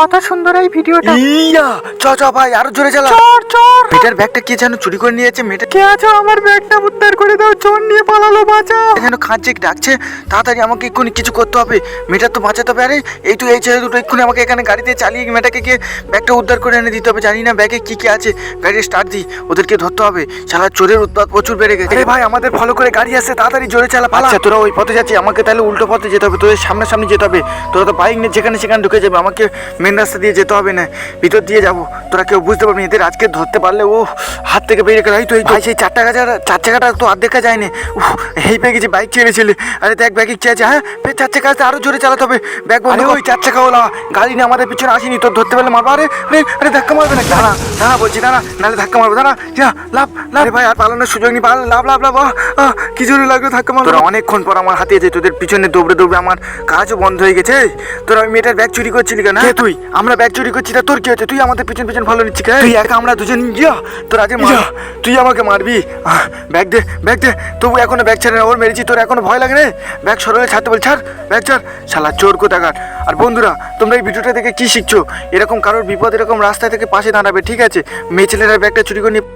কত সুন্দর এই ভিডিওটা। ইয়া চ চ ভাই আরো জোরে চালা। চোর চোর। মেয়েটার ব্যাগটা কে যেন চুরি করে নিয়েছে। মেয়েটা কে আছো? আমার ব্যাগটা উদ্ধার করে দাও, চোর নিয়ে পালালো, বাঁচাও। যেন কাঁদছে ডাকছে, তাড়াতাড়ি আমাকে এক্ষুনি কিছু করতে হবে। মেয়েটা তো বাঁচাতে হবে। আরে এই তো এই ছেলে দুটো এক্ষুনি আমাকে এখানে গাড়িতে চালিয়ে মেয়েটাকে গিয়ে ব্যাগটা উদ্ধার করে এনে দিতে হবে। জানি না ব্যাগে কি কি আছে, গাড়ি স্টার্ট দিই, ওদেরকে ধরতে হবে। শালা চোরের উৎপাত প্রচুর বেড়ে গেছে। আরে ভাই আমাদের ফলো করে গাড়ি আসছে, তাড়াতাড়ি জোরে চালা পালা। আচ্ছা তোরা ওই পথে যাচ্ছি, আমাকে তাহলে উল্টো পথে যেতে হবে। তোদের সামনাসামনি যেতে হবে। তোরা তো বাইক নিয়ে যেখানে সেখানে ঢুকে যাবে, আমাকে মেন রাস্তা দিয়ে যেতে হবে না, ভিতর দিয়ে যাবো। তোরা কেউ বুঝতে পারবি না। এদের আজকে ধরতে পারলে ও হাত থেকে বেরিয়ে গেল। এই তো এই তো সেই চার চাকাটা তো আর দেখা যায়নি। এই পেয়ে গেছি বাইক ছেড়েছিলে। আরে দেখ ব্যাগে কি আছে। হ্যাঁ ফের চার চাকা আরো জোরে চালাতে হবে। ব্যাগ বন্ধ। ওই চার চাকা ওলা গাড়ি নিয়ে আমাদের পিছনে আসেনি, তোর ধরতে পারলে মারবো। আরে আরে আরে ধাক্কা মারবে না, দাঁড়া দাঁড়া বলছি, দাঁড়া নাহলে ধাক্কা মারবো। দাঁড়া লাভ লাভ ভাই, আর পালানোর সুযোগ নেই। লাভ লাভ লাভ। কি জোরে লাগলো ধাক্কা মারবো। তোরা অনেকক্ষণ পর আমার হাতে আছে, তোদের পিছনে দৌড়ে দৌড়ে আমার কাজও বন্ধ হয়ে গেছে। তোরা ওই মেয়েটার ব্যাগ চুরি করছিলি কেন? তুই আমরা ব্যাগ চুরি করছি, তা তোর কি হচ্ছে? তুই আমাদের পিছন পিছন ভালো নিচ্ছি। তুই একা আমরা দুজন তোর আজকে তুই আমাকে মারবি। ব্যাগ দে ব্যাগ দে। তবু এখনো ব্যাগ ছেড়ে না, ওর মেরেছি। তোর এখনো ভয় লাগে রে? ব্যাগ সরলে ছাড়তে বল, ছাড় ব্যাগ ছাড়। শালা চোর কোথাকার। আর বন্ধুরা তোমরা এই ভিডিওটা দেখে কি শিখছো? এরকম কারোর বিপদ এরকম রাস্তা থেকে পাশে দাঁড়াবে, ঠিক আছে? মেয়ে ছেলেরা ব্যাগটা চুরি করে নিয়ে